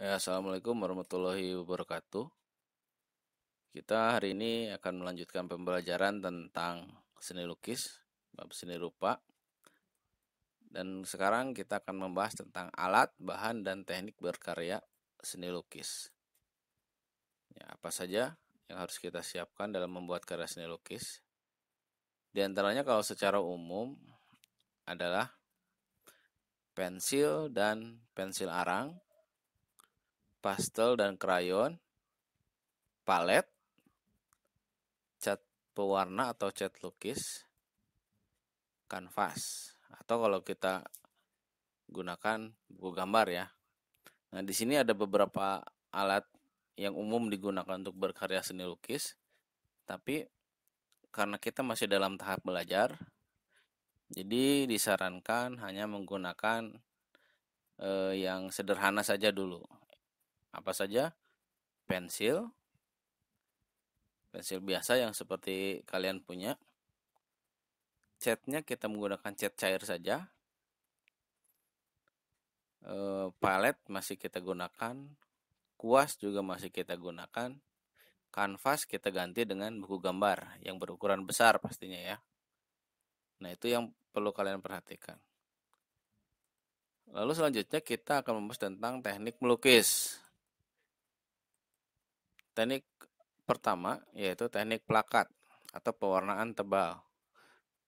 Ya, Assalamualaikum warahmatullahi wabarakatuh. Kita hari ini akan melanjutkan pembelajaran tentang seni lukis, bab seni rupa. Dan sekarang kita akan membahas tentang alat, bahan, dan teknik berkarya seni lukis. Ya, apa saja yang harus kita siapkan dalam membuat karya seni lukis? Di antaranya kalau secara umum adalah pensil dan pensil arang, pastel dan krayon, palet, cat pewarna atau cat lukis, kanvas, atau kalau kita gunakan buku gambar ya. Nah, di sini ada beberapa alat yang umum digunakan untuk berkarya seni lukis, tapi karena kita masih dalam tahap belajar, jadi disarankan hanya menggunakan yang sederhana saja dulu. Apa saja? Pensil, pensil biasa yang seperti kalian punya. Catnya kita menggunakan cat cair saja. Palet masih kita gunakan, kuas juga masih kita gunakan, kanvas kita ganti dengan buku gambar yang berukuran besar pastinya ya. Nah, itu yang perlu kalian perhatikan. Lalu selanjutnya kita akan membahas tentang teknik melukis. Teknik pertama yaitu teknik plakat atau pewarnaan tebal.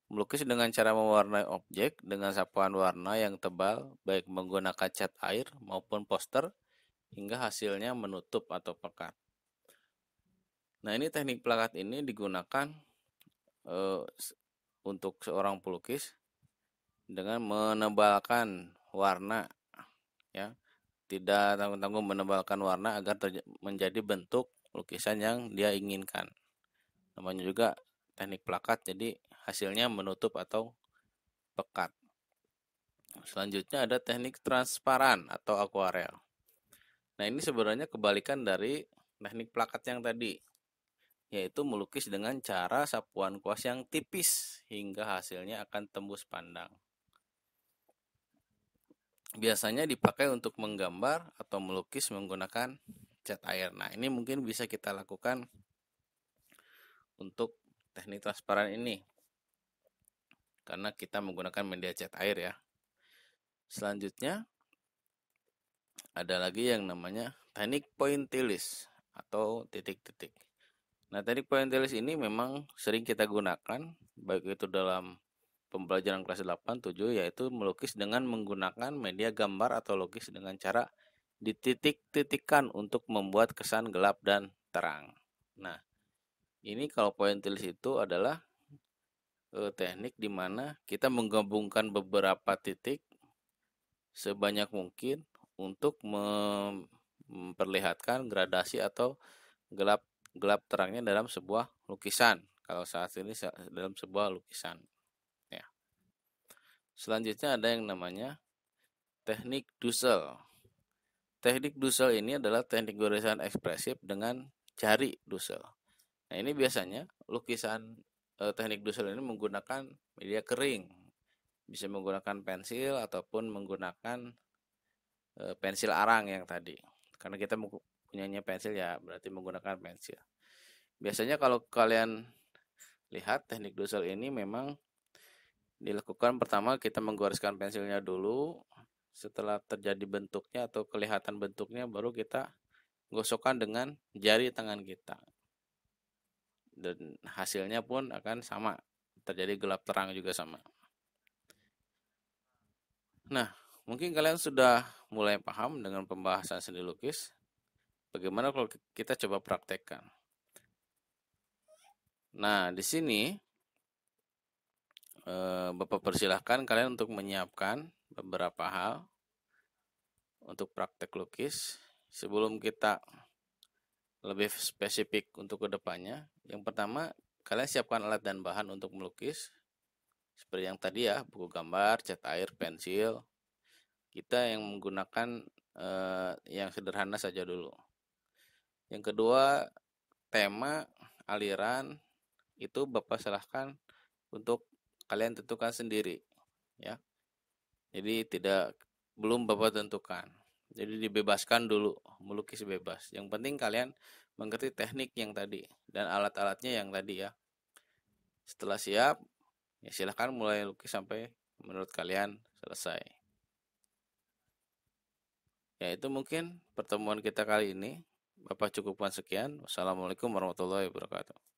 Melukis dengan cara mewarnai objek dengan sapuan warna yang tebal, baik menggunakan cat air maupun poster, hingga hasilnya menutup atau pekat. Nah, ini teknik plakat ini digunakan eh, untuk seorang pelukis dengan menebalkan warna ya, tidak tanggung-tanggung menebalkan warna agar menjadi bentuk lukisan yang dia inginkan. Namanya juga teknik plakat, jadi hasilnya menutup atau pekat. Selanjutnya ada teknik transparan atau akuarel. Nah, ini sebenarnya kebalikan dari teknik plakat yang tadi, yaitu melukis dengan cara sapuan kuas yang tipis hingga hasilnya akan tembus pandang. Biasanya dipakai untuk menggambar atau melukis menggunakan cat air. Nah, ini mungkin bisa kita lakukan untuk teknik transparan ini karena kita menggunakan media cat air ya. Selanjutnya ada lagi yang namanya teknik pointillis atau titik-titik. Nah, teknik pointillis ini memang sering kita gunakan baik itu dalam pembelajaran kelas 8, 7, yaitu melukis dengan menggunakan media gambar atau lukis dengan cara dititik-titikkan untuk membuat kesan gelap dan terang. Nah, ini kalau pointillis itu adalah teknik di mana kita menggabungkan beberapa titik sebanyak mungkin untuk memperlihatkan gradasi atau gelap gelap terangnya dalam sebuah lukisan. Kalau saat ini dalam sebuah lukisan ya. Selanjutnya ada yang namanya teknik Dussel. Teknik Dussel ini adalah teknik gorisan ekspresif dengan jari Dussel. Nah, ini biasanya lukisan teknik Dussel ini menggunakan media kering. Bisa menggunakan pensil ataupun menggunakan pensil arang yang tadi. Karena kita punyanya pensil ya, berarti menggunakan pensil. Biasanya kalau kalian lihat teknik Dussel ini memang dilakukan pertama kita menggoreskan pensilnya dulu. Setelah terjadi bentuknya atau kelihatan bentuknya baru kita gosokkan dengan jari tangan kita. Dan hasilnya pun akan sama, terjadi gelap terang juga sama. Nah, mungkin kalian sudah mulai paham dengan pembahasan seni lukis. Bagaimana kalau kita coba praktekkan? Nah, di sini Bapak persilahkan kalian untuk menyiapkan beberapa hal untuk praktek lukis. Sebelum kita lebih spesifik untuk kedepannya, yang pertama kalian siapkan alat dan bahan untuk melukis. Seperti yang tadi ya, buku gambar, cat air, pensil. Kita yang menggunakan yang sederhana saja dulu. Yang kedua, tema, aliran, itu Bapak silahkan untuk kalian tentukan sendiri ya. Jadi belum Bapak tentukan. Jadi dibebaskan dulu, melukis bebas. Yang penting kalian mengerti teknik yang tadi dan alat-alatnya yang tadi ya. Setelah siap, ya silahkan mulai lukis sampai menurut kalian selesai. Ya itu mungkin pertemuan kita kali ini. Bapak cukupkan sekian. Wassalamualaikum warahmatullahi wabarakatuh.